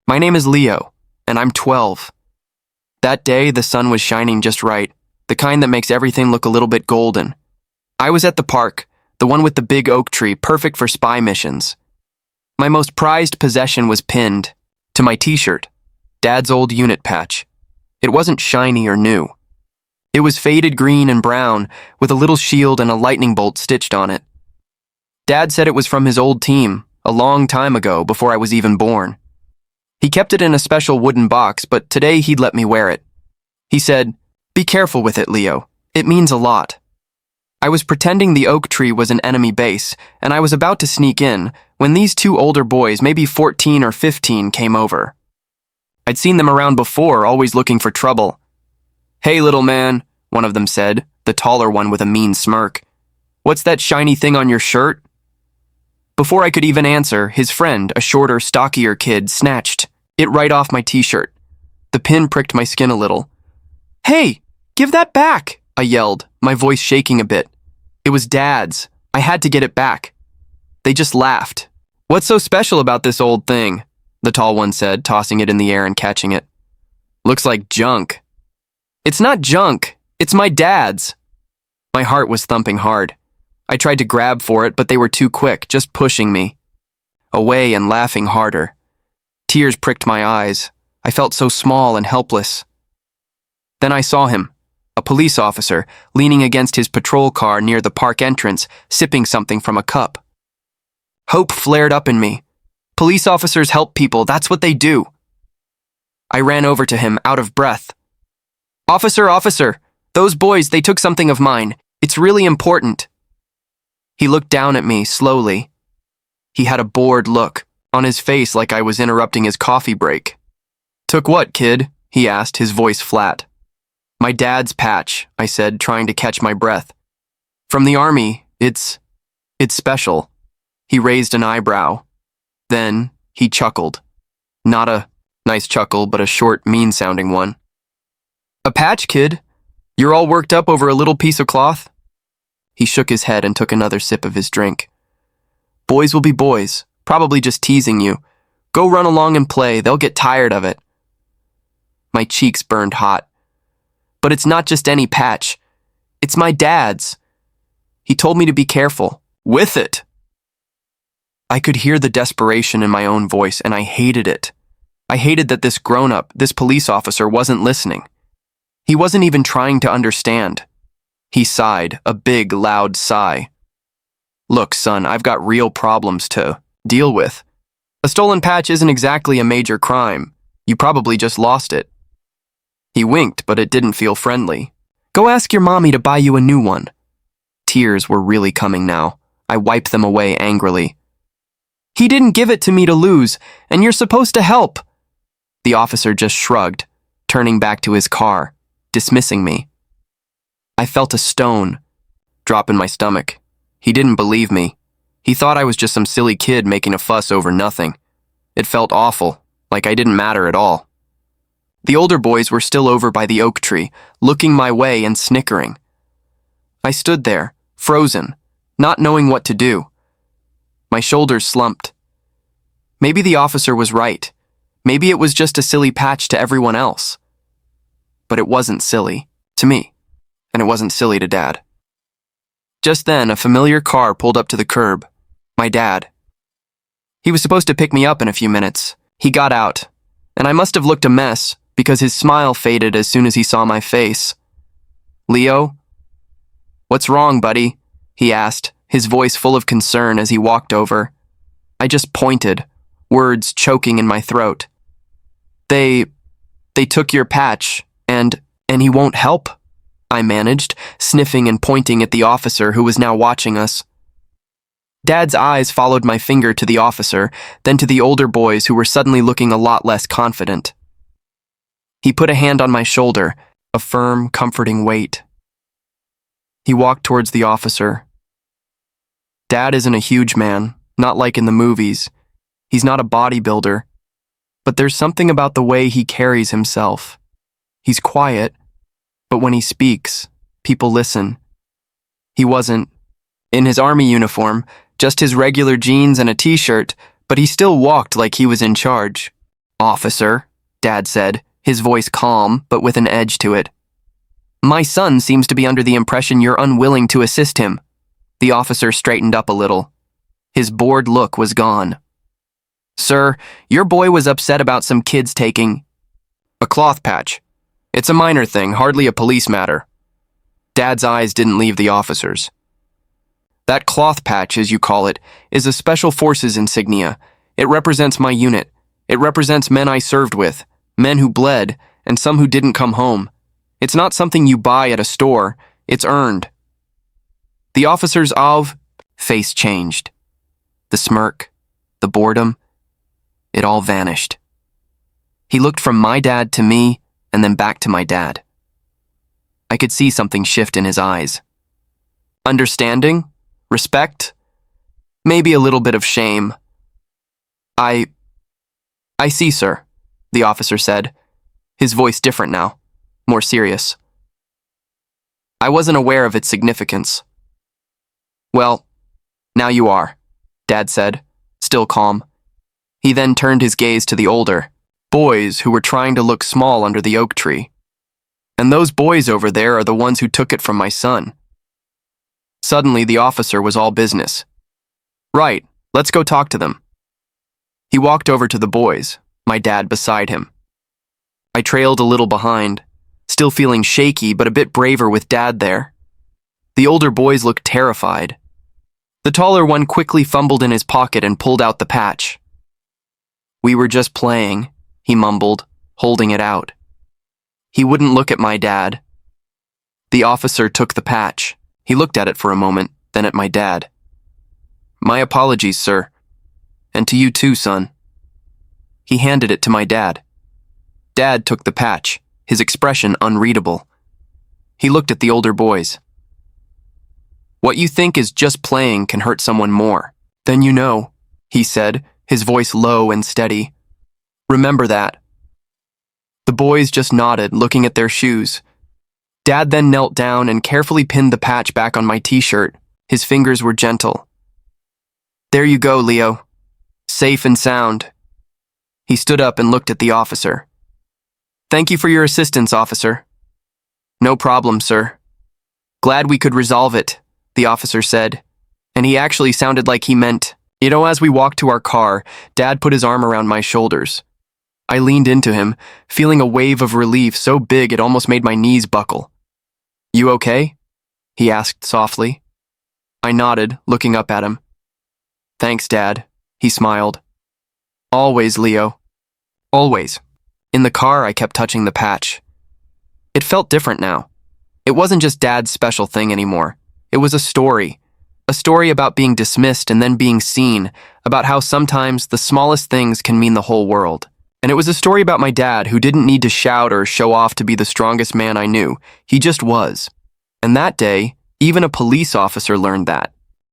My name is Leo, and I'm 12. That day, the sun was shining just right, the kind that makes everything look a little bit golden. I was at the park, the one with the big oak tree, perfect for spy missions. My most prized possession was pinned to my t-shirt, Dad's old unit patch. It wasn't shiny or new. It was faded green and brown, with a little shield and a lightning bolt stitched on it. Dad said it was from his old team, a long time ago, before I was even born. He kept it in a special wooden box, but today he'd let me wear it. He said, "Be careful with it, Leo. It means a lot." I was pretending the oak tree was an enemy base, and I was about to sneak in when these two older boys, maybe 14 or 15, came over. I'd seen them around before, always looking for trouble. "Hey, little man," one of them said, the taller one with a mean smirk. "What's that shiny thing on your shirt?" Before I could even answer, his friend, a shorter, stockier kid, snatched it right off my t-shirt. The pin pricked my skin a little. "Hey, give that back," I yelled, my voice shaking a bit. It was Dad's. I had to get it back. They just laughed. "What's so special about this old thing?" the tall one said, tossing it in the air and catching it. "Looks like junk." "It's not junk. It's my dad's." My heart was thumping hard. I tried to grab for it, but they were too quick, just pushing me away and laughing harder. Tears pricked my eyes. I felt so small and helpless. Then I saw him, a police officer, leaning against his patrol car near the park entrance, sipping something from a cup. Hope flared up in me. Police officers help people, that's what they do. I ran over to him, out of breath. Officer, those boys, they took something of mine. It's really important." He looked down at me, slowly. He had a bored look on his face, like I was interrupting his coffee break. "Took what, kid?" he asked, his voice flat. "My dad's patch," I said, trying to catch my breath. "From the army, it's special." He raised an eyebrow. Then he chuckled. Not a nice chuckle, but a short, mean-sounding one. "A patch, kid? You're all worked up over a little piece of cloth?" He shook his head and took another sip of his drink. "Boys will be boys, probably just teasing you. Go run along and play, they'll get tired of it." My cheeks burned hot. "But it's not just any patch. It's my dad's. He told me to be careful. With it." I could hear the desperation in my own voice, and I hated it. I hated that this grown-up, this police officer, wasn't listening. He wasn't even trying to understand. He sighed, a big, loud sigh. "Look, son, I've got real problems to deal with. A stolen patch isn't exactly a major crime. You probably just lost it." He winked, but it didn't feel friendly. "Go ask your mommy to buy you a new one." Tears were really coming now. I wiped them away angrily. "He didn't give it to me to lose, and you're supposed to help." The officer just shrugged, turning back to his car, dismissing me. I felt a stone drop in my stomach. He didn't believe me. He thought I was just some silly kid making a fuss over nothing. It felt awful, like I didn't matter at all. The older boys were still over by the oak tree, looking my way and snickering. I stood there, frozen, not knowing what to do. My shoulders slumped. Maybe the officer was right. Maybe it was just a silly patch to everyone else. But it wasn't silly to me. And it wasn't silly to Dad. Just then, a familiar car pulled up to the curb. My dad. He was supposed to pick me up in a few minutes. He got out, and I must have looked a mess because his smile faded as soon as he saw my face. "Leo? What's wrong, buddy?" he asked, his voice full of concern as he walked over. I just pointed, words choking in my throat. They took your patch, and he won't help," I managed, sniffing and pointing at the officer who was now watching us. Dad's eyes followed my finger to the officer, then to the older boys who were suddenly looking a lot less confident. He put a hand on my shoulder, a firm, comforting weight. He walked towards the officer. Dad isn't a huge man, not like in the movies. He's not a bodybuilder. But there's something about the way he carries himself. He's quiet, but when he speaks, people listen. He wasn't in his army uniform, just his regular jeans and a t-shirt, but he still walked like he was in charge. Officer, Dad said, his voice calm but with an edge to it. My son seems to be under the impression you're unwilling to assist him. The officer straightened up a little. His bored look was gone. Sir, your boy was upset about some kids taking a cloth patch. It's a minor thing, hardly a police matter. Dad's eyes didn't leave the officer's. That cloth patch, as you call it, is a special forces insignia. It represents my unit. It represents men I served with, men who bled, and some who didn't come home. It's not something you buy at a store. It's earned. The officer's face changed. The smirk, the boredom, it all vanished. He looked from my dad to me and then back to my dad. I could see something shift in his eyes. Understanding? Respect? Maybe a little bit of shame. I see, sir, the officer said, his voice different now, more serious. I wasn't aware of its significance. Well, now you are, Dad said, still calm. He then turned his gaze to the older boys who were trying to look small under the oak tree. And those boys over there are the ones who took it from my son. Suddenly, the officer was all business. Right, let's go talk to them. He walked over to the boys, my dad beside him. I trailed a little behind, still feeling shaky but a bit braver with Dad there. The older boys looked terrified. The taller one quickly fumbled in his pocket and pulled out the patch. We were just playing, he mumbled, holding it out. He wouldn't look at my dad. The officer took the patch. He looked at it for a moment, then at my dad. My apologies, sir. And to you too, son. He handed it to my dad. Dad took the patch, his expression unreadable. He looked at the older boys. What you think is just playing can hurt someone more than you know, he said, his voice low and steady. Remember that. The boys just nodded, looking at their shoes. Dad then knelt down and carefully pinned the patch back on my t-shirt. His fingers were gentle. There you go, Leo. Safe and sound. He stood up and looked at the officer. Thank you for your assistance, officer. No problem, sir. Glad we could resolve it, the officer said. And he actually sounded like he meant, as we walked to our car, Dad put his arm around my shoulders. I leaned into him, feeling a wave of relief so big it almost made my knees buckle. You okay? He asked softly. I nodded, looking up at him. Thanks, Dad, he smiled. Always, Leo. Always. In the car, I kept touching the patch. It felt different now. It wasn't just Dad's special thing anymore. It was a story about being dismissed and then being seen, about how sometimes the smallest things can mean the whole world. And it was a story about my dad who didn't need to shout or show off to be the strongest man I knew. He just was. And that day, even a police officer learned that.